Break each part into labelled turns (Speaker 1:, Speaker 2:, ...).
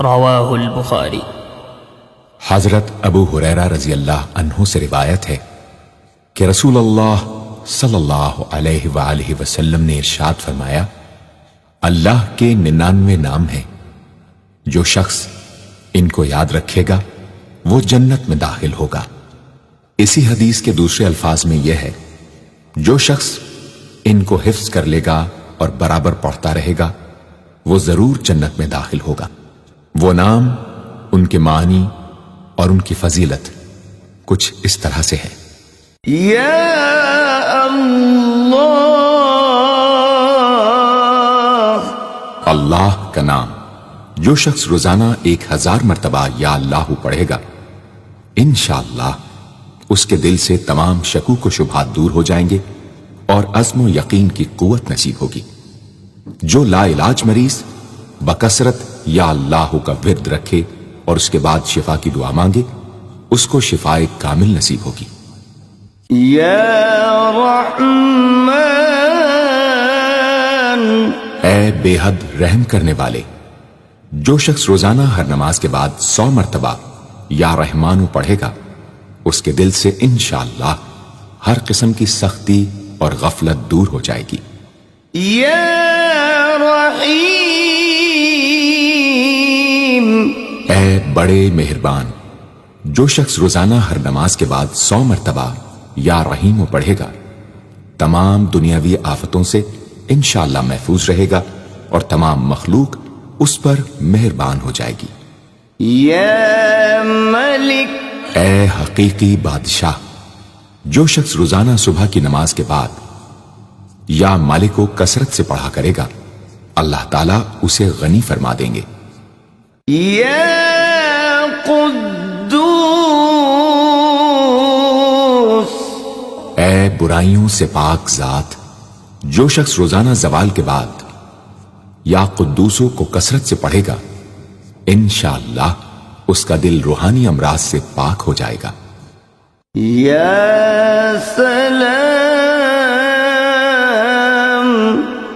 Speaker 1: رواہ البخاری۔
Speaker 2: حضرت ابو ہریرہ رضی اللہ عنہ سے روایت ہے کہ رسول اللہ صلی اللہ علیہ وآلہ وسلم نے ارشاد فرمایا، اللہ کے 99 نام ہیں، جو شخص ان کو یاد رکھے گا وہ جنت میں داخل ہوگا۔ اسی حدیث کے دوسرے الفاظ میں یہ ہے، جو شخص ان کو حفظ کر لے گا اور برابر پڑھتا رہے گا وہ ضرور جنت میں داخل ہوگا۔ وہ نام، ان کے معنی اور ان کی فضیلت کچھ اس طرح سے ہے:
Speaker 1: یا اللہ،
Speaker 2: اللہ کا نام جو شخص روزانہ 1000 مرتبہ یا اللہ پڑھے گا، انشاءاللہ اس کے دل سے تمام شکوک و شبہات دور ہو جائیں گے اور عزم و یقین کی قوت نصیب ہوگی۔ جو لا علاج مریض بکثرت یا اللہ کا ورد رکھے اور اس کے بعد شفا کی دعا مانگے، اس کو شفائے کامل نصیب ہوگی۔
Speaker 1: یا رحمان،
Speaker 2: اے بے حد رحم کرنے والے، جو شخص روزانہ ہر نماز کے بعد 100 مرتبہ یا رحمانو پڑھے گا، اس کے دل سے انشاءاللہ ہر قسم کی سختی اور غفلت دور ہو جائے گی۔
Speaker 1: یا رحیم،
Speaker 2: اے بڑے مہربان، جو شخص روزانہ ہر نماز کے بعد 100 مرتبہ یا رحیم پڑھے گا، تمام دنیاوی آفتوں سے انشاءاللہ محفوظ رہے گا اور تمام مخلوق اس پر مہربان ہو جائے گی۔
Speaker 1: یا ملک،
Speaker 2: اے حقیقی بادشاہ، جو شخص روزانہ صبح کی نماز کے بعد یا مالک کو کثرت سے پڑھا کرے گا، اللہ تعالیٰ اسے غنی فرما دیں گے۔
Speaker 1: یا قدوس،
Speaker 2: اے برائیوں سے پاک ذات، جو شخص روزانہ زوال کے بعد یا قدوسوں کو کثرت سے پڑھے گا، انشاءاللہ اس کا دل روحانی امراض سے پاک ہو جائے گا۔
Speaker 1: یا سلام،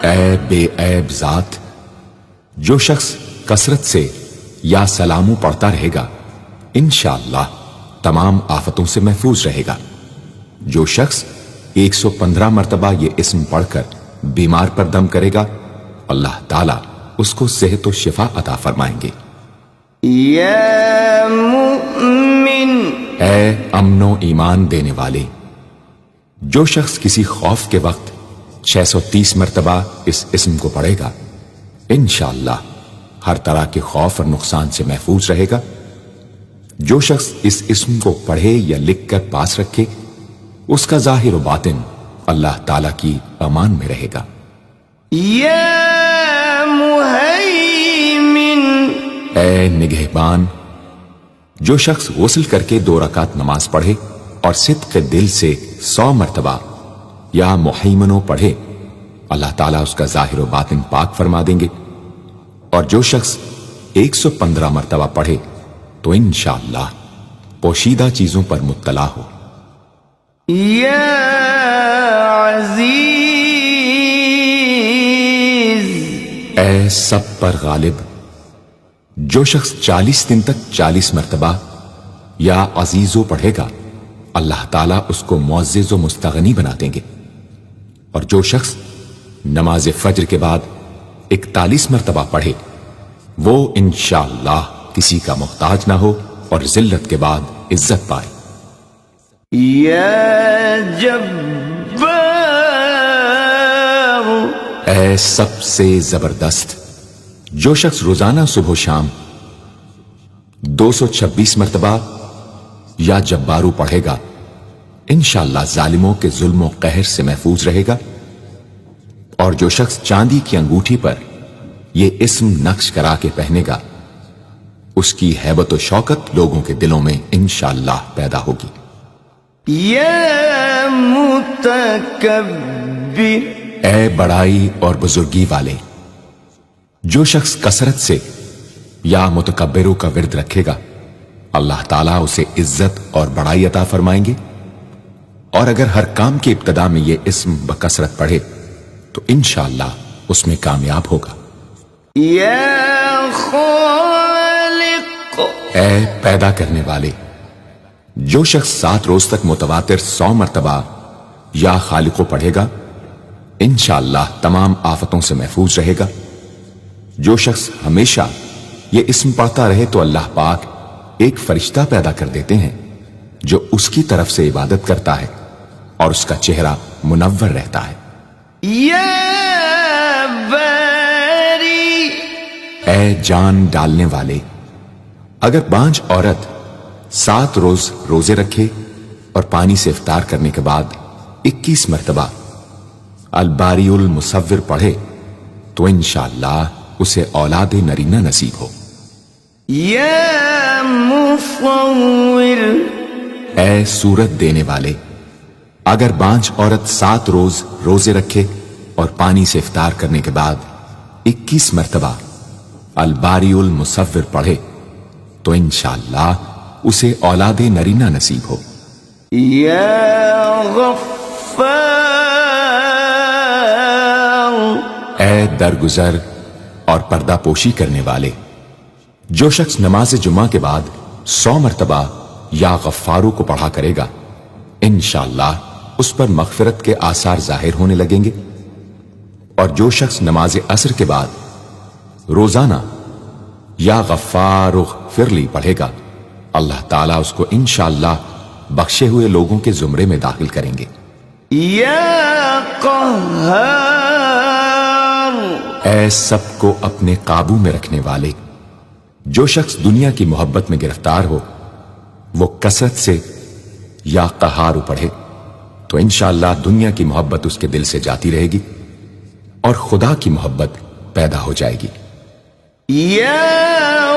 Speaker 2: اے بے عیب ذات، جو شخص کثرت سے یا سلامو پڑھتا رہے گا، انشاءاللہ تمام آفتوں سے محفوظ رہے گا۔ جو شخص 115 مرتبہ یہ اسم پڑھ کر بیمار پر دم کرے گا، اللہ تعالیٰ اس کو صحت و شفا عطا فرمائیں گے۔
Speaker 1: یا مؤمن،
Speaker 2: اے امن و ایمان دینے والے، جو شخص کسی خوف کے وقت 630 مرتبہ اس اسم کو پڑھے گا، انشاءاللہ ہر طرح کے خوف اور نقصان سے محفوظ رہے گا۔ جو شخص اس اسم کو پڑھے یا لکھ کر پاس رکھے، اس کا ظاہر و باطن اللہ تعالیٰ کی امان میں رہے گا۔
Speaker 1: یا مہیمن،
Speaker 2: اے نگہبان، جو شخص غسل کر کے 2 رکعت نماز پڑھے اور صدق دل سے 100 مرتبہ یا محیمنو پڑھے، اللہ تعالیٰ اس کا ظاہر و باطن پاک فرما دیں گے۔ اور جو شخص 115 مرتبہ پڑھے تو انشاءاللہ پوشیدہ چیزوں پر مطلع ہو۔
Speaker 1: یا عزیز،
Speaker 2: اے سب پر غالب، جو شخص 40 دن تک 40 مرتبہ یا عزیزو پڑھے گا، اللہ تعالیٰ اس کو معزز و مستغنی بنا دیں گے۔ اور جو شخص نماز فجر کے بعد 41 مرتبہ پڑھے، وہ انشاءاللہ کسی کا محتاج نہ ہو اور ذلت کے بعد عزت پائے۔
Speaker 1: یا جبار،
Speaker 2: اے سب سے زبردست، جو شخص روزانہ صبح و شام 226 مرتبہ یا جبارو پڑھے گا، انشاءاللہ ظالموں کے ظلم و قہر سے محفوظ رہے گا۔ اور جو شخص چاندی کی انگوٹھی پر یہ اسم نقش کرا کے پہنے گا، اس کی ہیبت و شوکت لوگوں کے دلوں میں انشاءاللہ پیدا ہوگی۔
Speaker 1: یا متکبر،
Speaker 2: اے بڑائی اور بزرگی والے، جو شخص کثرت سے یا متکبروں کا ورد رکھے گا، اللہ تعالیٰ اسے عزت اور بڑائی عطا فرمائیں گے۔ اور اگر ہر کام کی ابتدا میں یہ اسم بکثرت پڑھے تو انشاءاللہ اس میں کامیاب ہوگا۔
Speaker 1: یا خالق،
Speaker 2: اے پیدا کرنے والے، جو شخص 7 روز تک متواتر 100 مرتبہ یا خالقو پڑھے گا انشاءاللہ تمام آفتوں سے محفوظ رہے گا۔ جو شخص ہمیشہ یہ اسم پڑھتا رہے تو اللہ پاک ایک فرشتہ پیدا کر دیتے ہیں جو اس کی طرف سے عبادت کرتا ہے اور اس کا چہرہ منور رہتا ہے۔
Speaker 1: یا باری،
Speaker 2: اے جان ڈالنے والے، اگر بانجھ عورت 7 روز روزے رکھے اور پانی سے افطار کرنے کے بعد 21 مرتبہ الباری المصور پڑھے تو انشاءاللہ اسے اولاد نرینہ نصیب ہو۔
Speaker 1: یا مصور،
Speaker 2: اے صورت دینے والے، اگر بانجھ عورت 7 روز روزے رکھے اور پانی سے افطار کرنے کے بعد 21 مرتبہ الباری المصور پڑھے تو انشاءاللہ اسے اولاد نرینہ نصیب ہو۔
Speaker 1: یا غفار،
Speaker 2: اے درگزر اور پردہ پوشی کرنے والے، جو شخص نماز جمعہ کے بعد 100 مرتبہ یا غفارو کو پڑھا کرے گا انشاءاللہ اس پر مغفرت کے آثار ظاہر ہونے لگیں گے، اور جو شخص نماز عصر کے بعد روزانہ یا غفار اغفر لی پڑھے گا اللہ تعالیٰ اس کو انشاءاللہ بخشے ہوئے لوگوں کے زمرے میں داخل کریں گے۔
Speaker 1: یا قہار،
Speaker 2: اے سب کو اپنے قابو میں رکھنے والے، جو شخص دنیا کی محبت میں گرفتار ہو وہ کثرت سے یا قہار پڑھے تو انشاءاللہ دنیا کی محبت اس کے دل سے جاتی رہے گی اور خدا کی محبت پیدا ہو جائے گی۔
Speaker 1: یا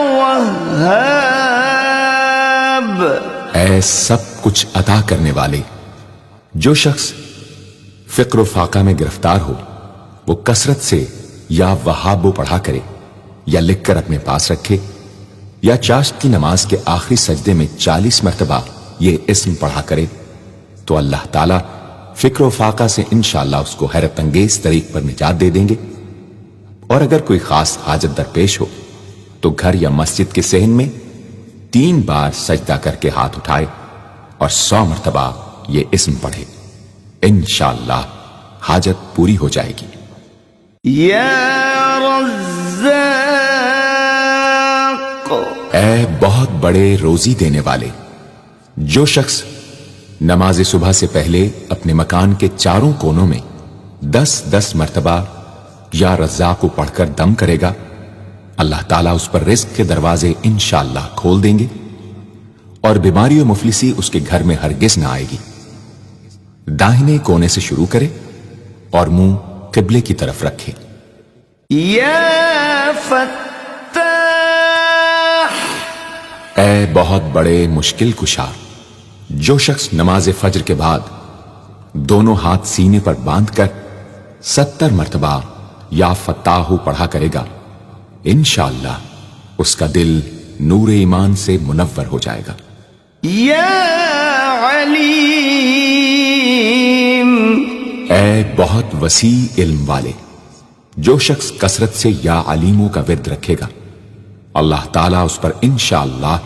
Speaker 1: وہاب،
Speaker 2: اے سب کچھ عطا کرنے والے، جو شخص فقر و فاقہ میں گرفتار ہو وہ کثرت سے یا وہابو پڑھا کرے یا لکھ کر اپنے پاس رکھے یا چاشت کی نماز کے آخری سجدے میں 40 مرتبہ یہ اسم پڑھا کرے تو اللہ تعالیٰ فکر و فاقہ سے انشاءاللہ اس کو حیرت انگیز طریق پر نجات دے دیں گے۔ اور اگر کوئی خاص حاجت درپیش ہو تو گھر یا مسجد کے صحن میں 3 بار سجدہ کر کے ہاتھ اٹھائے اور 100 مرتبہ یہ اسم پڑھے، انشاءاللہ حاجت پوری ہو جائے گی۔
Speaker 1: یا رزاق،
Speaker 2: اے بہت بڑے روزی دینے والے، جو شخص نماز صبح سے پہلے اپنے مکان کے چاروں کونوں میں 10 مرتبہ یا رزاق کو پڑھ کر دم کرے گا اللہ تعالیٰ اس پر رزق کے دروازے انشاءاللہ کھول دیں گے اور بیماری و مفلسی اس کے گھر میں ہرگز نہ آئے گی۔ داہنے کونے سے شروع کرے اور منہ قبلے کی طرف رکھے۔
Speaker 1: یا فتاح،
Speaker 2: اے بہت بڑے مشکل کشا، جو شخص نماز فجر کے بعد دونوں ہاتھ سینے پر باندھ کر 70 مرتبہ یا فتاحو پڑھا کرے گا انشاءاللہ اس کا دل نور ایمان سے منور ہو جائے گا۔
Speaker 1: یا علیم،
Speaker 2: اے بہت وسیع علم والے، جو شخص کثرت سے یا علیموں کا ورد رکھے گا اللہ تعالیٰ اس پر انشاءاللہ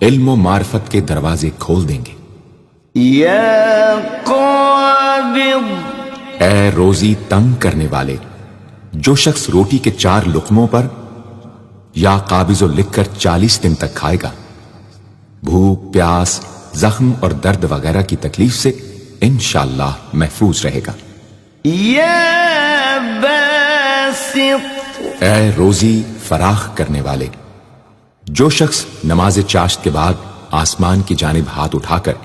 Speaker 2: علم و معرفت کے دروازے کھول دیں گے۔
Speaker 1: یا قابض،
Speaker 2: اے روزی تنگ کرنے والے، جو شخص روٹی کے 4 لقموں پر یا قابض و لکھ کر 40 دن تک کھائے گا بھوک، پیاس، زخم اور درد وغیرہ کی تکلیف سے انشاءاللہ محفوظ رہے گا۔
Speaker 1: یا باسط،
Speaker 2: اے روزی فراخ کرنے والے، جو شخص نماز چاشت کے بعد آسمان کی جانب ہاتھ اٹھا کر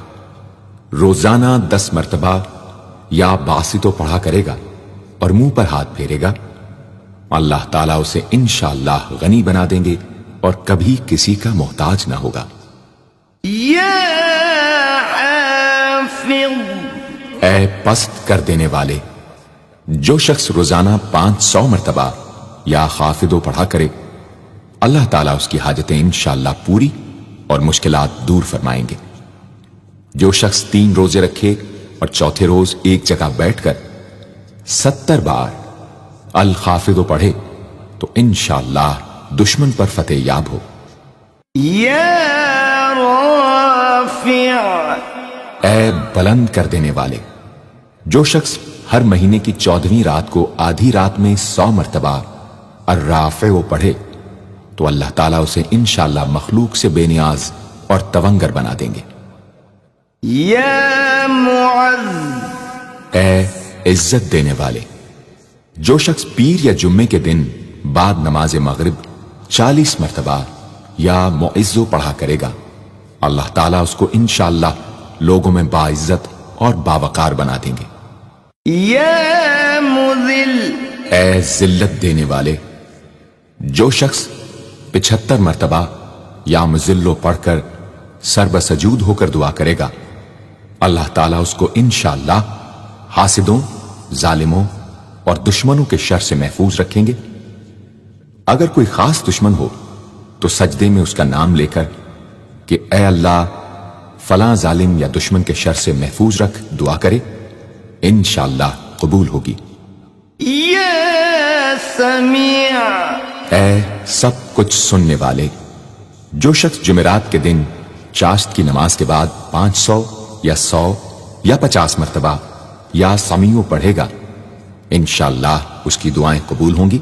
Speaker 2: روزانہ 10 مرتبہ یا باسطو پڑھا کرے گا اور منہ پر ہاتھ پھیرے گا اللہ تعالیٰ اسے انشاءاللہ غنی بنا دیں گے اور کبھی کسی کا محتاج نہ ہوگا۔
Speaker 1: یا حافظ،
Speaker 2: اے پست کر دینے والے، جو شخص روزانہ 500 مرتبہ یا خافضو پڑھا کرے اللہ تعالیٰ اس کی حاجتیں انشاءاللہ پوری اور مشکلات دور فرمائیں گے۔ جو شخص 3 روزے رکھے اور چوتھے روز ایک جگہ بیٹھ کر 70 بار الخافضو پڑھے تو انشاءاللہ دشمن پر فتح یاب ہو۔
Speaker 1: یا
Speaker 2: بلند کر دینے والے، جو شخص ہر مہینے کی 14ویں رات کو آدھی رات میں 100 مرتبہ الرافع پڑھے تو اللہ تعالیٰ اسے انشاءاللہ مخلوق سے بے نیاز اور تونگر بنا دیں گے۔
Speaker 1: یا معز،
Speaker 2: اے عزت دینے والے، جو شخص پیر یا جمعے کے دن بعد نماز مغرب 40 مرتبہ یا معزو پڑھا کرے گا، اللہ تعالیٰ اس کو انشاءاللہ لوگوں میں باعزت اور باوقار بنا دیں گے۔
Speaker 1: یا مذل،
Speaker 2: اے ذلت دینے والے، جو شخص 75 مرتبہ یا مذلو پڑھ کر سر بسجود ہو کر دعا کرے گا، اللہ تعالیٰ اس کو انشاءاللہ حاسدوں، ظالموں اور دشمنوں کے شر سے محفوظ رکھیں گے۔ اگر کوئی خاص دشمن ہو تو سجدے میں اس کا نام لے کر کہ اے اللہ فلاں ظالم یا دشمن کے شر سے محفوظ رکھ دعا کرے، انشاءاللہ قبول ہوگی۔
Speaker 1: یا سمیع،
Speaker 2: اے سب کچھ سننے والے، جو شخص جمعرات کے دن چاشت کی نماز کے بعد 500 یا 100 یا 50 مرتبہ یا سمیع پڑھے گا، انشاءاللہ اس کی دعائیں قبول ہوں گی،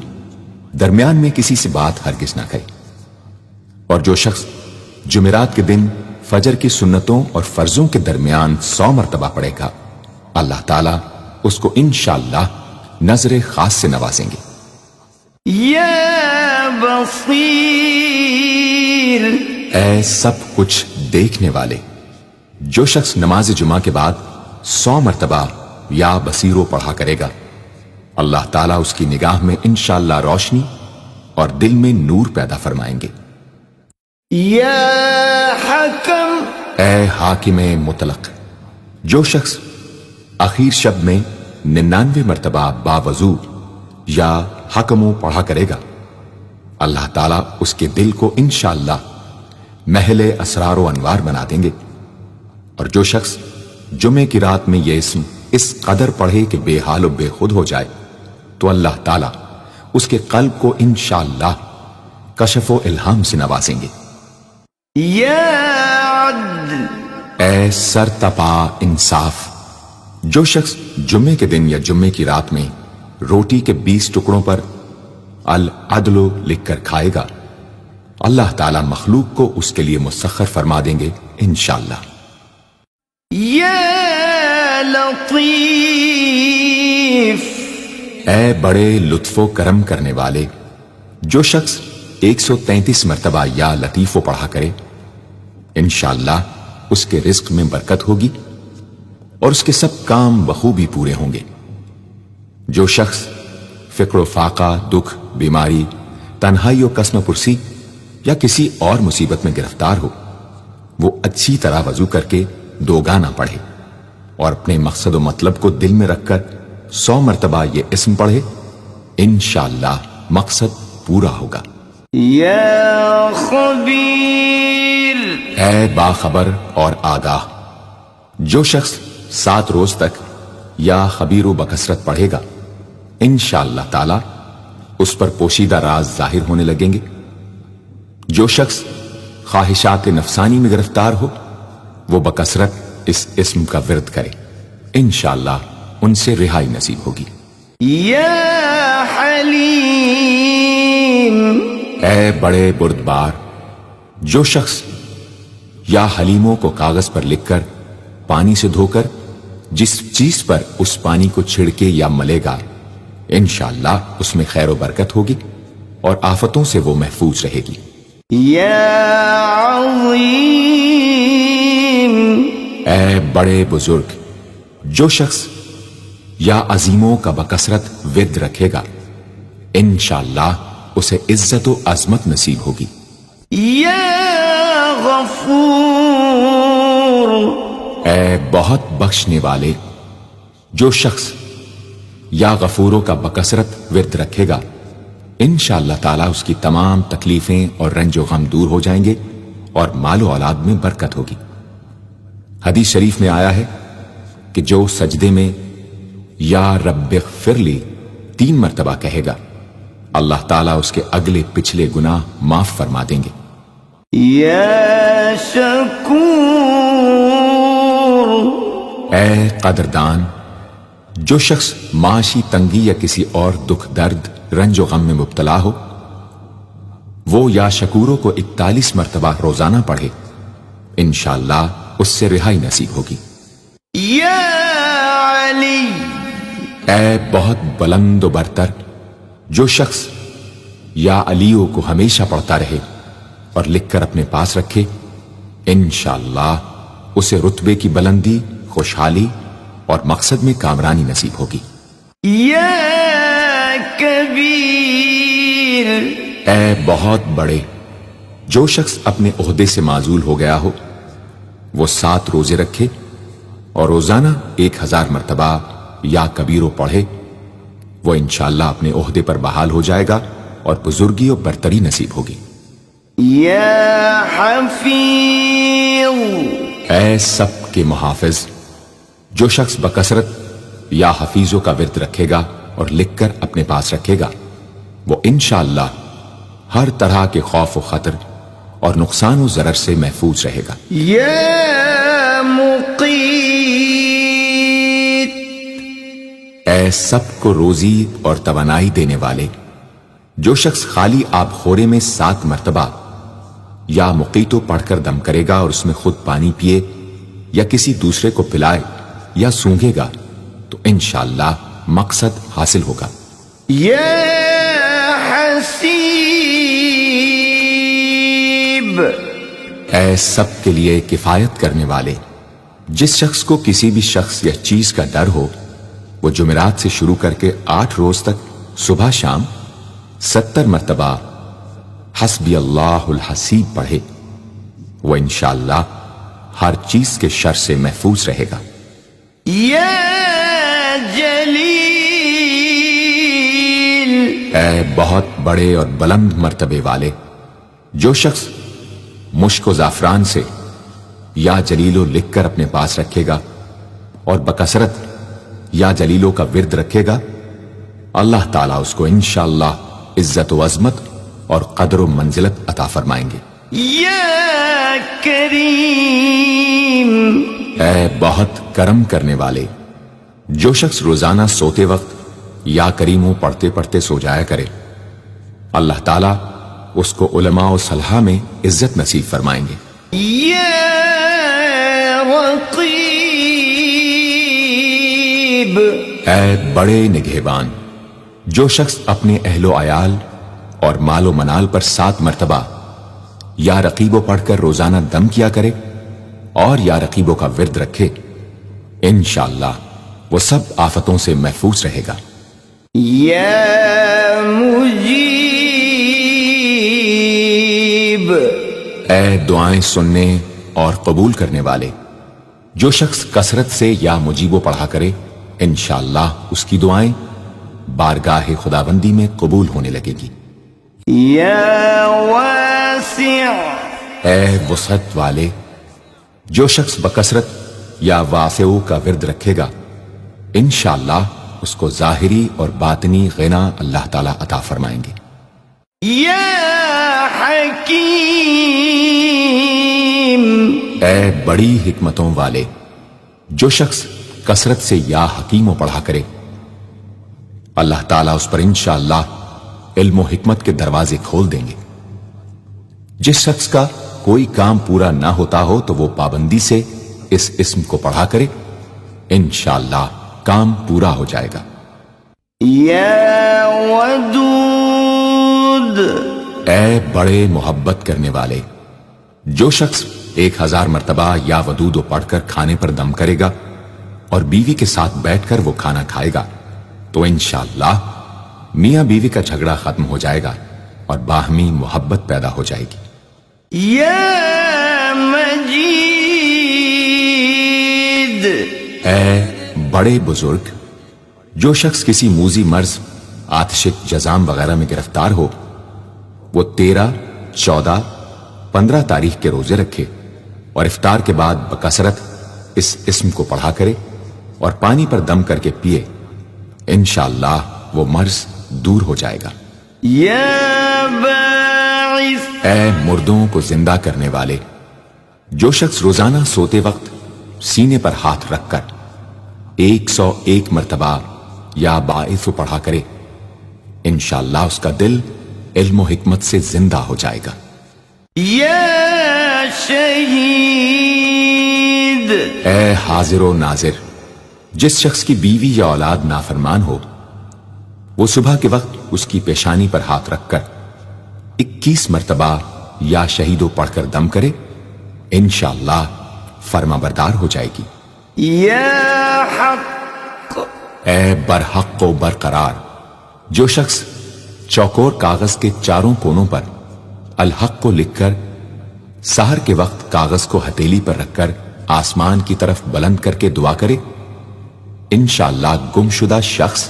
Speaker 2: درمیان میں کسی سے بات ہرگز نہ کرے۔ اور جو شخص جمعرات کے دن فجر کی سنتوں اور فرضوں کے درمیان 100 مرتبہ پڑھے گا، اللہ تعالیٰ اس کو انشاءاللہ نظر خاص سے نوازیں گے۔
Speaker 1: یا بصیر،
Speaker 2: اے سب کچھ دیکھنے والے، جو شخص نماز جمعہ کے بعد 100 مرتبہ یا بصیرو پڑھا کرے گا، اللہ تعالیٰ اس کی نگاہ میں انشاءاللہ روشنی اور دل میں نور پیدا فرمائیں گے۔
Speaker 1: یا حکم،
Speaker 2: اے حاکم مطلق، جو شخص آخر شب میں 99 مرتبہ باوضو یا حکمو پڑھا کرے گا، اللہ تعالیٰ اس کے دل کو انشاءاللہ محل اسرار و انوار بنا دیں گے۔ اور جو شخص جمعے کی رات میں یہ اسم اس قدر پڑھے کہ بے حال و بے خود ہو جائے تو اللہ تعالیٰ اس کے قلب کو انشاءاللہ کشف و الہام سے نوازیں گے۔
Speaker 1: یا عدل،
Speaker 2: اے سر تپا انصاف، جو شخص جمعے کے دن یا جمعے کی رات میں روٹی کے 20 ٹکڑوں پر العدل لکھ کر کھائے گا، اللہ تعالیٰ مخلوق کو اس کے لیے مسخر فرما دیں گے انشاءاللہ۔
Speaker 1: یا لطیف،
Speaker 2: اے بڑے لطف و کرم کرنے والے، جو شخص 133 مرتبہ یا لطیفو پڑھا کرے، انشاءاللہ اس کے رزق میں برکت ہوگی اور اس کے سب کام بخوبی پورے ہوں گے۔ جو شخص فقر و فاقہ، دکھ، بیماری، تنہائی و کسم پرسی یا کسی اور مصیبت میں گرفتار ہو، وہ اچھی طرح وضو کر کے 2 گانا پڑھے اور اپنے مقصد و مطلب کو دل میں رکھ کر 100 مرتبہ یہ اسم پڑھے، انشاءاللہ مقصد پورا ہوگا۔
Speaker 1: یا خبیر،
Speaker 2: اے باخبر اور آگاہ، جو شخص 7 روز تک یا خبیر و بکثرت پڑھے گا، انشاءاللہ تعالی اس پر پوشیدہ راز ظاہر ہونے لگیں گے۔ جو شخص خواہشات نفسانی میں گرفتار ہو، وہ بکثرت اس اسم کا ورد کرے، انشاءاللہ ان سے رہائی نصیب ہوگی۔
Speaker 1: یا حلیم،
Speaker 2: اے بڑے بردبار، جو شخص یا حلیموں کو کاغذ پر لکھ کر پانی سے دھو کر جس چیز پر اس پانی کو چھڑکے یا ملے گا، انشاءاللہ اس میں خیر و برکت ہوگی اور آفتوں سے وہ محفوظ رہے گی۔
Speaker 1: یا عظیم،
Speaker 2: اے بڑے بزرگ، جو شخص یا عظیموں کا بکثرت ورد رکھے گا، انشاءاللہ اسے عزت و عظمت نصیب ہوگی۔
Speaker 1: یا غفور،
Speaker 2: اے بہت بخشنے والے، جو شخص یا غفوروں کا بکثرت ورد رکھے گا، انشاءاللہ تعالیٰ اس کی تمام تکلیفیں اور رنج و غم دور ہو جائیں گے اور مال و اولاد میں برکت ہوگی۔ حدیث شریف میں آیا ہے کہ جو سجدے میں یا رب اغفر لی 3 مرتبہ کہے گا، اللہ تعالیٰ اس کے اگلے پچھلے گناہ معاف فرما دیں گے۔
Speaker 1: یا شکور،
Speaker 2: اے قدردان، جو شخص معاشی تنگی یا کسی اور دکھ درد رنج و غم میں مبتلا ہو، وہ یا شکوروں کو 41 مرتبہ روزانہ پڑھے، انشاءاللہ اس سے رہائی نصیب ہوگی۔
Speaker 1: یا علی،
Speaker 2: اے بہت بلند و برتر، جو شخص یا علیوں کو ہمیشہ پڑھتا رہے اور لکھ کر اپنے پاس رکھے، انشاءاللہ اسے رتبے کی بلندی، خوشحالی اور مقصد میں کامرانی نصیب ہوگی۔
Speaker 1: یا کبیر،
Speaker 2: اے بہت بڑے، جو شخص اپنے عہدے سے معزول ہو گیا ہو، وہ 7 روزے رکھے اور روزانہ 1000 مرتبہ یا کبیرو پڑھے، وہ انشاءاللہ اپنے عہدے پر بحال ہو جائے گا اور بزرگی و برتری نصیب ہوگی۔
Speaker 1: یا حفیظ،
Speaker 2: اے سب کے محافظ، جو شخص بکثرت یا حفیظوں کا ورد رکھے گا اور لکھ کر اپنے پاس رکھے گا، وہ انشاءاللہ ہر طرح کے خوف و خطر اور نقصان و ضرر سے محفوظ رہے گا۔
Speaker 1: یا مقیت،
Speaker 2: اے سب کو روزی اور توانائی دینے والے، جو شخص خالی آب خورے میں 7 مرتبہ یا مقیتو پڑھ کر دم کرے گا اور اس میں خود پانی پیے یا کسی دوسرے کو پلائے یا سونگے گا تو انشاءاللہ مقصد حاصل ہوگا۔
Speaker 1: یا حسیب،
Speaker 2: اے سب کے لیے کفایت کرنے والے، جس شخص کو کسی بھی شخص یا چیز کا ڈر ہو، وہ جمعرات سے شروع کر کے 8 روز تک صبح شام 70 مرتبہ حسبی اللہ الحسیب پڑھے، وہ انشاءاللہ ہر چیز کے شر سے محفوظ رہے گا۔
Speaker 1: یا جلیل،
Speaker 2: اے بہت بڑے اور بلند مرتبے والے، جو شخص مشک و زعفران سے یا جلیلو لکھ کر اپنے پاس رکھے گا اور بکثرت یا جلیلوں کا ورد رکھے گا، اللہ تعالیٰ اس کو انشاءاللہ عزت و عظمت اور قدر و منزلت عطا فرمائیں گے۔
Speaker 1: یا کریم،
Speaker 2: اے بہت کرم کرنے والے، جو شخص روزانہ سوتے وقت یا کریموں پڑھتے پڑھتے سو جایا کرے، اللہ تعالیٰ اس کو علماء و صلحاء میں عزت نصیب فرمائیں گے۔
Speaker 1: یا رقیب،
Speaker 2: اے بڑے نگہبان، جو شخص اپنے اہل و عیال اور مال و منال پر 7 مرتبہ یا رقیبوں پڑھ کر روزانہ دم کیا کرے اور یا رقیبوں کا ورد رکھے، انشاءاللہ وہ سب آفتوں سے محفوظ رہے گا۔
Speaker 1: یا مجیب،
Speaker 2: اے دعائیں سننے اور قبول کرنے والے، جو شخص کثرت سے یا مجیبو پڑھا کرے، انشاءاللہ اس کی دعائیں بارگاہ خداوندی میں قبول ہونے لگے گی۔
Speaker 1: یا واسع،
Speaker 2: اے وسعت والے، جو شخص بکثرت یا واسعو کا ورد رکھے گا، انشاءاللہ اس کو ظاہری اور باطنی غنا اللہ تعالیٰ عطا فرمائیں گے۔
Speaker 1: یا حکیم،
Speaker 2: اے بڑی حکمتوں والے، جو شخص کثرت سے یا حکیموں پڑھا کرے، اللہ تعالیٰ اس پر انشاءاللہ علم و حکمت کے دروازے کھول دیں گے۔ جس شخص کا کوئی کام پورا نہ ہوتا ہو تو وہ پابندی سے اس اسم کو پڑھا کرے، انشاءاللہ کام پورا ہو جائے گا۔
Speaker 1: یا ودود،
Speaker 2: اے بڑے محبت کرنے والے، جو شخص 1000 مرتبہ یا ودودو پڑھ کر کھانے پر دم کرے گا اور بیوی کے ساتھ بیٹھ کر وہ کھانا کھائے گا تو انشاءاللہ میاں بیوی کا جھگڑا ختم ہو جائے گا اور باہمی محبت پیدا ہو جائے گی۔
Speaker 1: یا مجید،
Speaker 2: اے بڑے بزرگ، جو شخص کسی موذی مرض، آتشک، جزام وغیرہ میں گرفتار ہو، وہ 13، 14، 15 تاریخ کے روزے رکھے اور افطار کے بعد بکثرت اس اسم کو پڑھا کرے اور پانی پر دم کر کے پیے، انشاءاللہ وہ مرض دور ہو جائے گا۔
Speaker 1: یا باعث،
Speaker 2: اے مردوں کو زندہ کرنے والے، جو شخص روزانہ سوتے وقت سینے پر ہاتھ رکھ کر 101 مرتبہ یا باعث پڑھا کرے، انشاءاللہ اس کا دل علم و حکمت سے زندہ ہو جائے گا۔
Speaker 1: یا شہید،
Speaker 2: اے حاضر و ناظر، جس شخص کی بیوی یا اولاد نافرمان ہو، وہ صبح کے وقت اس کی پیشانی پر ہاتھ رکھ کر 21 مرتبہ یا شہیدو پڑھ کر دم کرے، انشاءاللہ فرما بردار ہو جائے گی۔
Speaker 1: یا حق،
Speaker 2: اے برحق و برقرار، جو شخص چوکور کاغذ کے چاروں کونوں پر الحق کو لکھ کر سحر کے وقت کاغذ کو ہتھیلی پر رکھ کر آسمان کی طرف بلند کر کے دعا کرے، انشاءاللہ گمشدہ شخص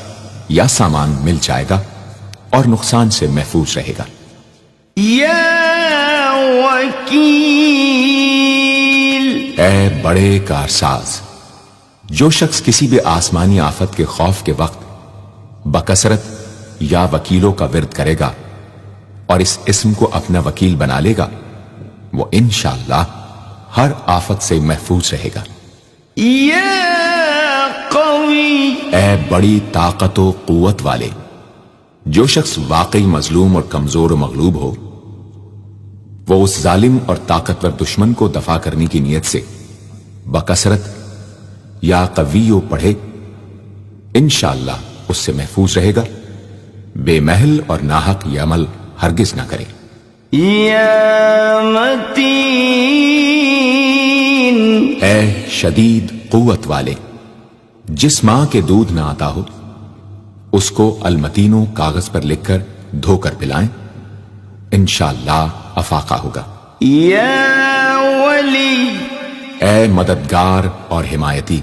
Speaker 2: یا سامان مل جائے گا اور نقصان سے محفوظ رہے گا۔
Speaker 1: یا وکیل،
Speaker 2: اے بڑے کارساز، جو شخص کسی بھی آسمانی آفت کے خوف کے وقت بکثرت یا وکیلوں کا ورد کرے گا اور اس اسم کو اپنا وکیل بنا لے گا، وہ انشاءاللہ ہر آفت سے محفوظ رہے گا۔
Speaker 1: یا قوی،
Speaker 2: اے بڑی طاقت و قوت والے، جو شخص واقعی مظلوم اور کمزور و مغلوب ہو، وہ اس ظالم اور طاقتور دشمن کو دفاع کرنے کی نیت سے بکثرت یا قویو پڑھے، انشاءاللہ اس سے محفوظ رہے گا، بے محل اور ناحق یہ عمل ہرگز نہ کرے۔
Speaker 1: یا متین،
Speaker 2: اے شدید قوت والے، جس ماں کے دودھ نہ آتا ہو اس کو المتینوں کاغذ پر لکھ کر دھو کر پلائیں، انشاءاللہ افاقہ ہوگا۔
Speaker 1: یا ولی،
Speaker 2: اے مددگار اور حمایتی،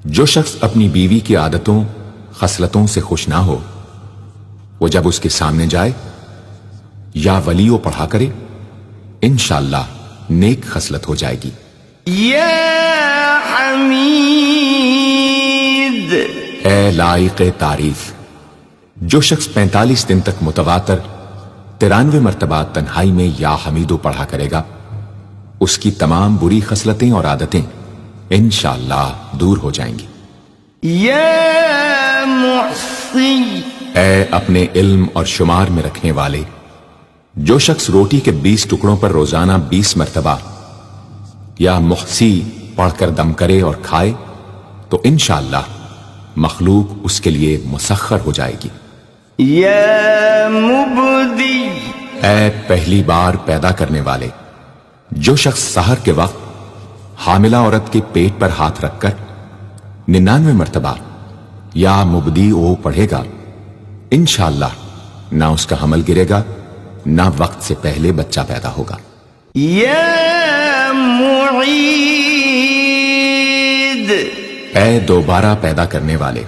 Speaker 2: جو شخص اپنی بیوی کی عادتوں خصلتوں سے خوش نہ ہو، وہ جب اس کے سامنے جائے یا ولیو پڑھا کرے، انشاءاللہ نیک خصلت ہو جائے گی۔
Speaker 1: یا حمید،
Speaker 2: اے لائق تعریف، جو شخص 45 دن تک متواتر 93 مرتبہ تنہائی میں یا حمیدو پڑھا کرے گا، اس کی تمام بری خصلتیں اور عادتیں انشاءاللہ دور ہو جائیں گی۔
Speaker 1: یا محصی،
Speaker 2: اے اپنے علم اور شمار میں رکھنے والے، جو شخص روٹی کے 20 ٹکڑوں پر روزانہ 20 مرتبہ یا محصی پڑھ کر دم کرے اور کھائے، تو انشاءاللہ مخلوق اس کے لیے مسخر ہو جائے گی۔
Speaker 1: یا مبدی،
Speaker 2: اے پہلی بار پیدا کرنے والے، جو شخص سحر کے وقت حاملہ عورت کے پیٹ پر ہاتھ رکھ کر 99 مرتبہ یا مبدی او پڑھے گا، انشاءاللہ نہ اس کا حمل گرے گا، نہ وقت سے پہلے بچہ پیدا ہوگا۔
Speaker 1: یا معید،
Speaker 2: اے دوبارہ پیدا کرنے والے،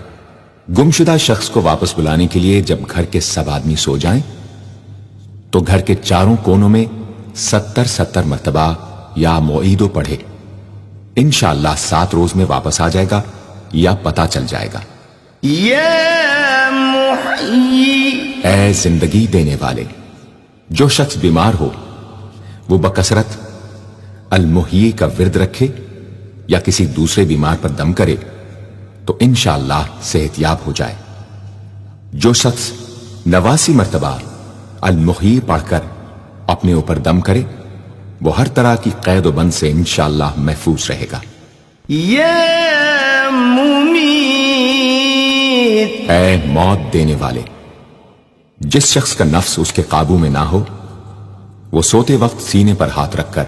Speaker 2: گمشدہ شخص کو واپس بلانے کے لیے جب گھر کے سب آدمی سو جائیں تو گھر کے چاروں کونوں میں 70 مرتبہ یا معیدو پڑھے، انشاءاللہ 7 روز میں واپس آ جائے گا یا پتہ چل جائے گا۔
Speaker 1: یا محیی،
Speaker 2: اے زندگی دینے والے، جو شخص بیمار ہو وہ بکثرت المحیی کا ورد رکھے یا کسی دوسرے بیمار پر دم کرے تو انشاءاللہ صحت یاب ہو جائے۔ جو شخص 89 مرتبہ المحیی پڑھ کر اپنے اوپر دم کرے، وہ ہر طرح کی قید و بند سے انشاءاللہ محفوظ رہے گا۔
Speaker 1: یا ممیت،
Speaker 2: اے موت دینے والے، جس شخص کا نفس اس کے قابو میں نہ ہو، وہ سوتے وقت سینے پر ہاتھ رکھ کر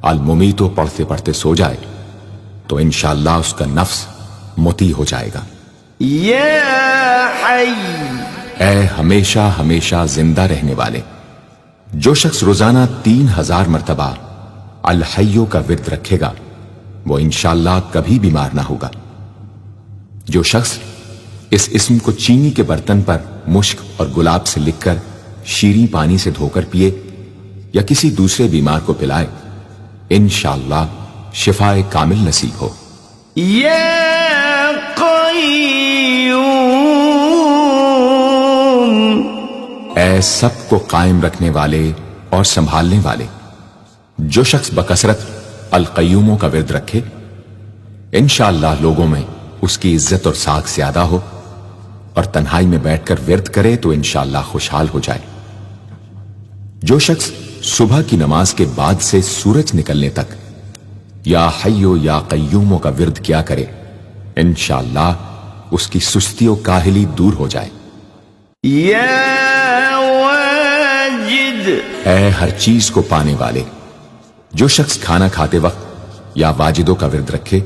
Speaker 2: الممیتو پڑھتے پڑھتے سو جائے تو انشاءاللہ اس کا نفس مطیع ہو جائے گا۔
Speaker 1: یا حی،
Speaker 2: اے ہمیشہ ہمیشہ زندہ رہنے والے، جو شخص روزانہ 3000 مرتبہ الحیو کا ورد رکھے گا، وہ انشاءاللہ کبھی بیمار نہ ہوگا۔ جو شخص اس اسم کو چینی کے برتن پر مشک اور گلاب سے لکھ کر شیریں پانی سے دھو کر پیے یا کسی دوسرے بیمار کو پلائے، انشاءاللہ شفاء کامل نصیب ہو۔
Speaker 1: یا قیوم،
Speaker 2: اے سب کو قائم رکھنے والے اور سنبھالنے والے، جو شخص بکثرت القیوموں کا ورد رکھے، انشاءاللہ لوگوں میں اس کی عزت اور ساکھ زیادہ ہو اور تنہائی میں بیٹھ کر ورد کرے تو انشاءاللہ خوشحال ہو جائے۔ جو شخص صبح کی نماز کے بعد سے سورج نکلنے تک یا حیو یا قیوموں کا ورد کیا کرے، انشاءاللہ اس کی سستی و کاہلی دور ہو جائے۔
Speaker 1: یا واجد،
Speaker 2: اے ہر چیز کو پانے والے، جو شخص کھانا کھاتے وقت یا واجدوں کا ورد رکھے،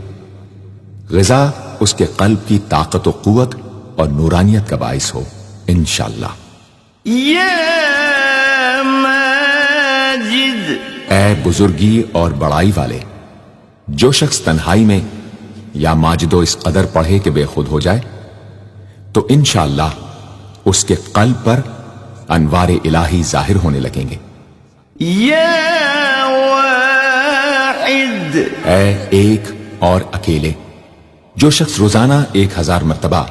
Speaker 2: غذا اس کے قلب کی طاقت و قوت اور نورانیت کا باعث ہو انشاءاللہ۔
Speaker 1: یا ماجد،
Speaker 2: اے بزرگی اور بڑائی والے، جو شخص تنہائی میں یا ماجدو اس قدر پڑھے کہ بے خود ہو جائے تو انشاءاللہ اس کے قلب پر انوار الہی ظاہر ہونے لگیں گے۔
Speaker 1: یا واحد،
Speaker 2: اے ایک اور اکیلے، جو شخص روزانہ 1000 مرتبہ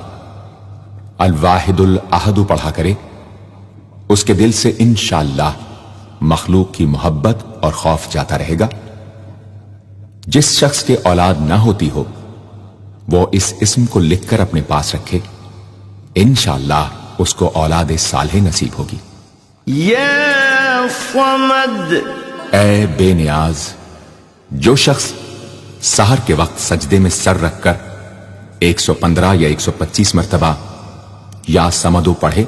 Speaker 2: الواحد الاحد پڑھا کرے، اس کے دل سے انشاءاللہ مخلوق کی محبت اور خوف جاتا رہے گا۔ جس شخص کے اولاد نہ ہوتی ہو وہ اس اسم کو لکھ کر اپنے پاس رکھے، انشاءاللہ اس کو اولاد صالح نصیب ہوگی۔
Speaker 1: یا صمد،
Speaker 2: اے بے نیاز، جو شخص سحر کے وقت سجدے میں سر رکھ کر 115 یا 125 مرتبہ یا سمدو پڑھے،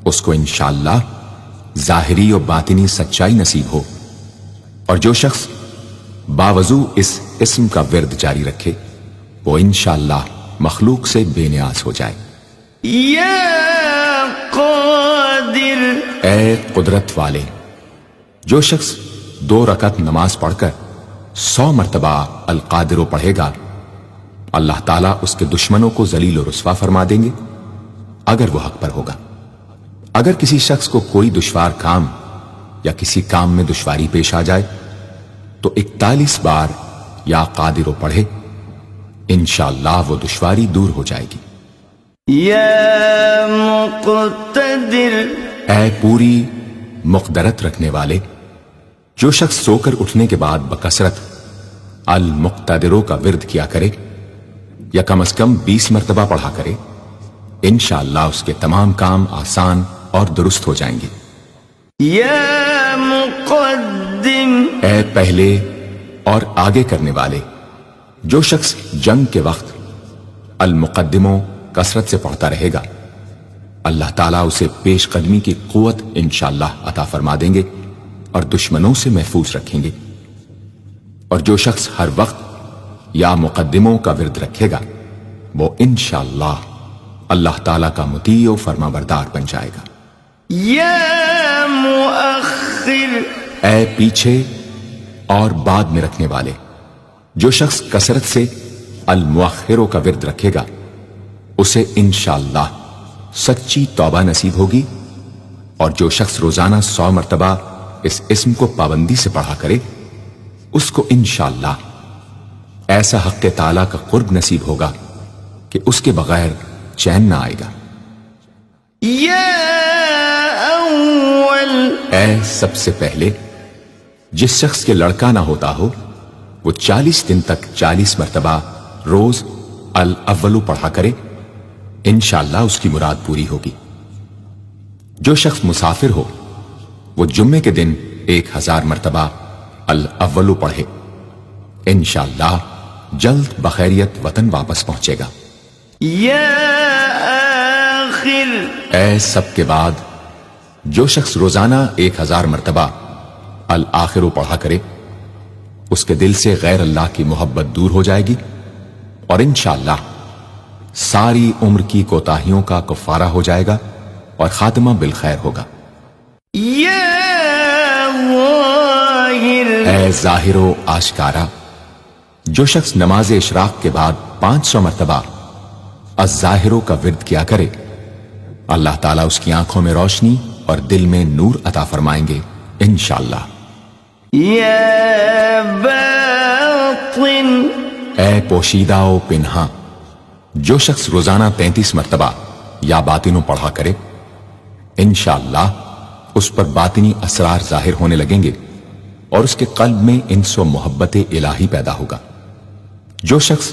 Speaker 2: اس کو انشاءاللہ ظاہری و باطنی سچائی نصیب ہو۔ اور جو شخص باوضو اس اسم کا ورد جاری رکھے وہ انشاءاللہ مخلوق سے بے نیاز ہو جائے۔
Speaker 1: یا قادر،
Speaker 2: اے قدرت والے، جو شخص 2 رکعت نماز پڑھ کر 100 مرتبہ القادر پڑھے گا، اللہ تعالیٰ اس کے دشمنوں کو ذلیل و رسوا فرما دیں گے اگر وہ حق پر ہوگا۔ اگر کسی شخص کو کوئی دشوار کام یا کسی کام میں دشواری پیش آ جائے تو 41 بار یا قادر پڑھے، انشاءاللہ وہ دشواری دور ہو جائے گی۔
Speaker 1: یا مقتدر،
Speaker 2: اے پوری مقدرت رکھنے والے، جو شخص سو کر اٹھنے کے بعد بکثرت المقتدروں کا ورد کیا کرے یا کم از کم 20 مرتبہ پڑھا کرے، انشاءاللہ اس کے تمام کام آسان اور درست ہو جائیں گے۔
Speaker 1: یا مقدم،
Speaker 2: اے پہلے اور آگے کرنے والے، جو شخص جنگ کے وقت المقدموں کثرت سے پڑھتا رہے گا، اللہ تعالیٰ اسے پیش قدمی کی قوت انشاءاللہ عطا فرما دیں گے اور دشمنوں سے محفوظ رکھیں گے۔ اور جو شخص ہر وقت یا مقدموں کا ورد رکھے گا وہ انشاءاللہ اللہ تعالیٰ کا مطیع و فرما بردار بن جائے گا۔
Speaker 1: یا مؤخر،
Speaker 2: اے پیچھے اور بعد میں رکھنے والے، جو شخص کثرت سے المؤخروں کا ورد رکھے گا اسے انشاءاللہ سچی توبہ نصیب ہوگی۔ اور جو شخص روزانہ 100 مرتبہ اس اسم کو پابندی سے پڑھا کرے اس کو انشاءاللہ ایسا حق تعالیٰ کا قرب نصیب ہوگا کہ اس کے بغیر چین نہ آئے گا۔
Speaker 1: یا اول،
Speaker 2: اے سب سے پہلے، جس شخص کے لڑکا نہ ہوتا ہو وہ 40 دن تک 40 مرتبہ روز الاولو پڑھا کرے، انشاءاللہ اس کی مراد پوری ہوگی۔ جو شخص مسافر ہو وہ جمعے کے دن 1000 مرتبہ الاولو پڑھے، انشاءاللہ جلد بخیریت وطن واپس پہنچے گا۔
Speaker 1: یا آخر،
Speaker 2: اے سب کے بعد، جو شخص روزانہ 1000 مرتبہ الآخر پڑھا کرے اس کے دل سے غیر اللہ کی محبت دور ہو جائے گی اور انشاءاللہ ساری عمر کی کوتاہیوں کا کفارہ ہو جائے گا اور خاتمہ بالخیر ہوگا۔
Speaker 1: یا ظاہر،
Speaker 2: اے ظاہر و آشکارا، جو شخص نماز اشراق کے بعد 500 مرتبہ الظاہروں کا ورد کیا کرے اللہ تعالیٰ اس کی آنکھوں میں روشنی اور دل میں نور عطا فرمائیں گے انشاءاللہ۔
Speaker 1: یا باطن،
Speaker 2: اے پوشیدہ و پنہاں، جو شخص روزانہ 33 مرتبہ یا باطنوں پڑھا کرے انشاءاللہ اس پر باطنی اسرار ظاہر ہونے لگیں گے اور اس کے قلب میں انس و محبت الہی پیدا ہوگا۔ جو شخص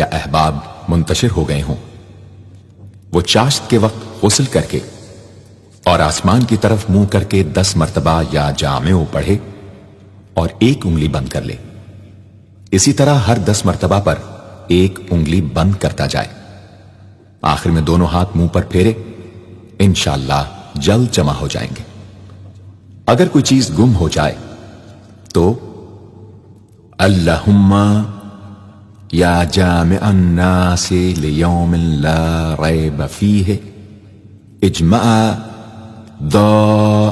Speaker 2: یا احباب منتشر ہو گئے ہوں، وہ چاشت کے وقت غسل کر کے اور آسمان کی طرف منہ کر کے 10 مرتبہ یا جامع پڑھے اور ایک انگلی بند کر لے۔ اسی طرح ہر 10 مرتبہ پر ایک انگلی بند کرتا جائے۔ آخر میں دونوں ہاتھ منہ پر پھیرے، انشاءاللہ جلد جمع ہو جائیں گے۔ اگر کوئی چیز گم ہو جائے تو اللہم یا جامع الناس لیوم لا ریب فیہ اجمع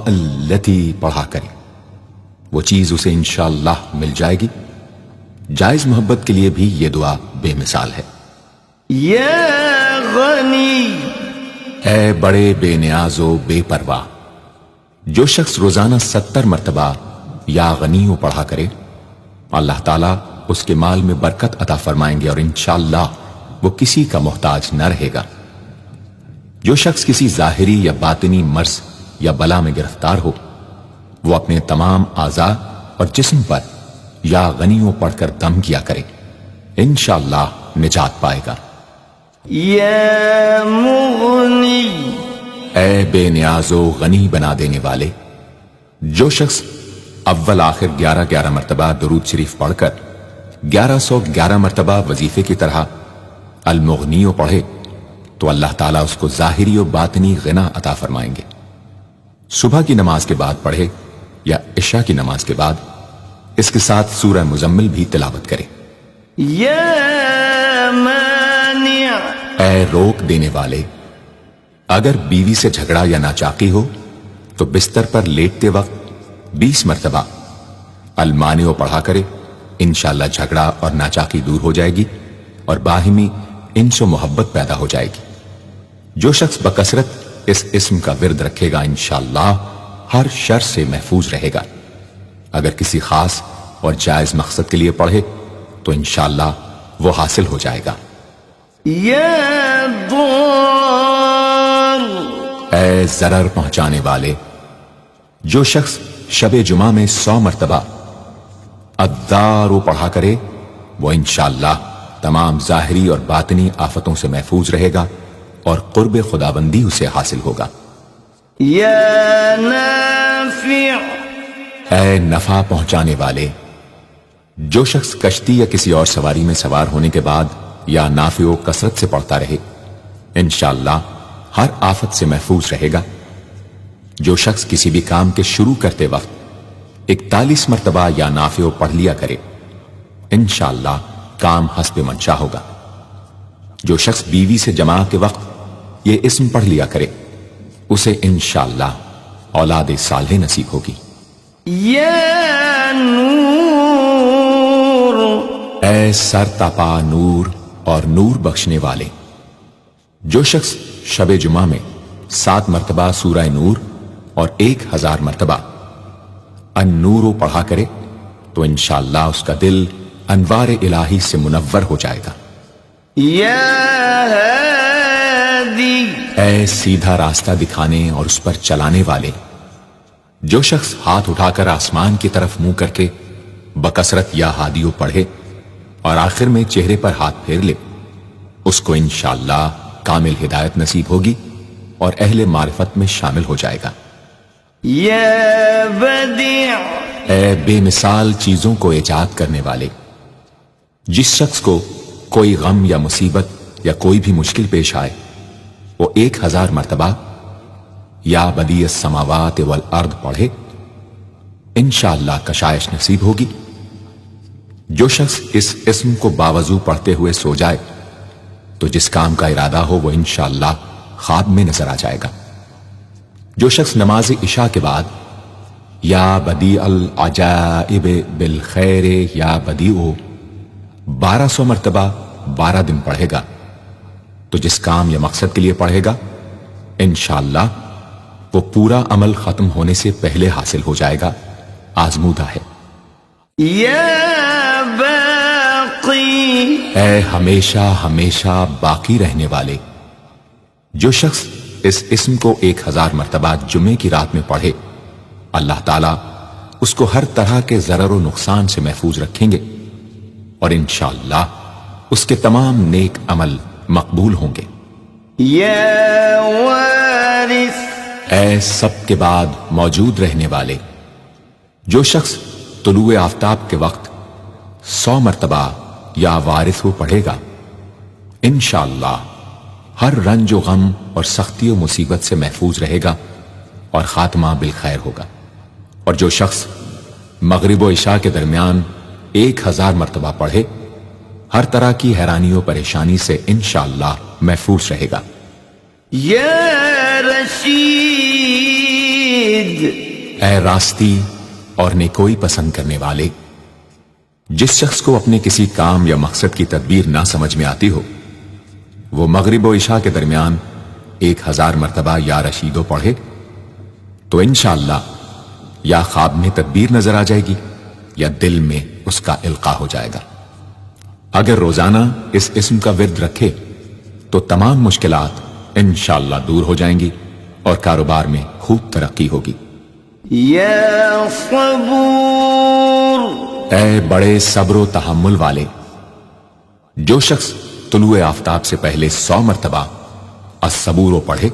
Speaker 2: التی پڑھا کرے، وہ چیز اسے انشاءاللہ مل جائے گی۔ جائز محبت کے لیے بھی یہ دعا بے مثال ہے۔
Speaker 1: یا غنی،
Speaker 2: اے بڑے بے نیاز و بے پرواہ، جو شخص روزانہ 70 مرتبہ یا غنیوں پڑھا کرے، اللہ تعالیٰ اس کے مال میں برکت عطا فرمائیں گے اور انشاءاللہ وہ کسی کا محتاج نہ رہے گا۔ جو شخص کسی ظاہری یا باطنی مرض یا بلا میں گرفتار ہو، وہ اپنے تمام اعضاء اور جسم پر یا غنیوں پڑھ کر دم کیا کرے، انشاءاللہ نجات پائے گا۔
Speaker 1: یا مغنی،
Speaker 2: اے بے نیاز و غنی بنا دینے والے، جو شخص اول آخر 11 مرتبہ درود شریف پڑھ کر 1111 مرتبہ وظیفے کی طرح المغنیوں پڑھے تو اللہ تعالیٰ اس کو ظاہری و باطنی غنا عطا فرمائیں گے۔ صبح کی نماز کے بعد پڑھے یا عشاء کی نماز کے بعد اس کے ساتھ سورہ مزمل بھی تلاوت کرے۔
Speaker 1: یا مانع،
Speaker 2: اے روک دینے والے، اگر بیوی سے جھگڑا یا ناچاقی ہو تو بستر پر لیٹتے وقت 20 مرتبہ المانع پڑھا کرے، انشاءاللہ جھگڑا اور ناچاقی دور ہو جائے گی اور باہمی انس و محبت پیدا ہو جائے گی۔ جو شخص بکثرت اس اسم کا ورد رکھے گا انشاءاللہ ہر شر سے محفوظ رہے گا۔ اگر کسی خاص اور جائز مقصد کے لیے پڑھے تو انشاءاللہ وہ حاصل ہو جائے گا۔
Speaker 1: یا ضار،
Speaker 2: اے ضرر پہنچانے والے، جو شخص شب جمعہ میں 100 مرتبہ الدار پڑھا کرے وہ انشاءاللہ تمام ظاہری اور باطنی آفتوں سے محفوظ رہے گا اور قرب خداوندی اسے حاصل ہوگا۔
Speaker 1: یا نافع،
Speaker 2: اے نفع پہنچانے والے، جو شخص کشتی یا کسی اور سواری میں سوار ہونے کے بعد یا نافع و کثرت سے پڑھتا رہے انشاءاللہ ہر آفت سے محفوظ رہے گا۔ جو شخص کسی بھی کام کے شروع کرتے وقت 41 مرتبہ یا نافع پڑھ لیا کرے انشاءاللہ کام حسب منشا ہوگا۔ جو شخص بیوی سے جماع کے وقت یہ اسم پڑھ لیا کرے اسے انشاءاللہ اولاد صالح نصیب ہوگی۔
Speaker 1: یا نور،
Speaker 2: اے سر تپا نور اور نور بخشنے والے، جو شخص شب جمعہ میں 7 مرتبہ سورہ نور اور 1000 مرتبہ النور پڑھا کرے تو انشاءاللہ اس کا دل انوار الہی سے منور ہو جائے گا۔
Speaker 1: یا ہادی،
Speaker 2: اے سیدھا راستہ دکھانے اور اس پر چلانے والے، جو شخص ہاتھ اٹھا کر آسمان کی طرف منہ کر کے بکثرت یا ہادیوں پڑھے اور آخر میں چہرے پر ہاتھ پھیر لے اس کو انشاءاللہ کامل ہدایت نصیب ہوگی اور اہل معرفت میں شامل ہو جائے گا۔
Speaker 1: یا بدیع،
Speaker 2: اے بے مثال چیزوں کو ایجاد کرنے والے، جس شخص کو کوئی غم یا مصیبت یا کوئی بھی مشکل پیش آئے وہ 1000 مرتبہ یا بدیع السماوات والارض پڑھے انشاءاللہ کشائش نصیب ہوگی۔ جو شخص اس اسم کو باوضو پڑھتے ہوئے سو جائے تو جس کام کا ارادہ ہو وہ انشاءاللہ خواب میں نظر آ جائے گا۔ جو شخص نماز عشاء کے بعد یا بدیع العجائب بالخیر یا بدیع 1200 مرتبہ 12 دن پڑھے گا تو جس کام یا مقصد کے لیے پڑھے گا انشاءاللہ وہ پورا عمل ختم ہونے سے پہلے حاصل ہو جائے گا، آزمودہ ہے۔
Speaker 1: یا باقی،
Speaker 2: اے ہمیشہ ہمیشہ باقی رہنے والے، جو شخص اس اسم کو 1000 مرتبہ جمعے کی رات میں پڑھے اللہ تعالیٰ اس کو ہر طرح کے ضرر و نقصان سے محفوظ رکھیں گے اور انشاءاللہ اس کے تمام نیک عمل مقبول ہوں گے۔
Speaker 1: يا وارث
Speaker 2: اے سب کے بعد موجود رہنے والے، جو شخص طلوع آفتاب کے وقت 100 مرتبہ یا وارث وہ پڑھے گا، انشاءاللہ ہر رنج و غم اور سختی و مصیبت سے محفوظ رہے گا اور خاتمہ بالخیر ہوگا۔ اور جو شخص مغرب و عشاء کے درمیان 1000 مرتبہ پڑھے، ہر طرح کی حیرانی و پریشانی سے انشاءاللہ محفوظ رہے گا۔
Speaker 1: يا رشيد
Speaker 2: اے راستی اور نیکوئی پسند کرنے والے، جس شخص کو اپنے کسی کام یا مقصد کی تدبیر نہ سمجھ میں آتی ہو، وہ مغرب و عشاء کے درمیان 1000 مرتبہ یا رشیدو پڑھے تو انشاءاللہ یا خواب میں تدبیر نظر آ جائے گی یا دل میں اس کا القاء ہو جائے گا۔ اگر روزانہ اس اسم کا ورد رکھے تو تمام مشکلات انشاءاللہ دور ہو جائیں گی اور کاروبار میں خوب ترقی ہوگی۔
Speaker 1: يا صبور
Speaker 2: اے بڑے صبر و تحمل والے، جو شخص طلوع آفتاب سے پہلے 100 مرتبہ الصبور پڑھے،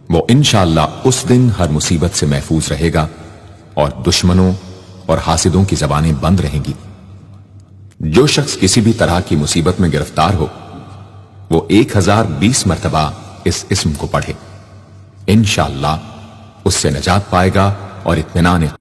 Speaker 2: وہ انشاءاللہ اس دن ہر مصیبت سے محفوظ رہے گا اور دشمنوں اور حاسدوں کی زبانیں بند رہیں گی۔ جو شخص کسی بھی طرح کی مصیبت میں گرفتار ہو، وہ 1020 مرتبہ اس اسم کو پڑھے، انشاءاللہ اس سے نجات پائے گا اور اطمینان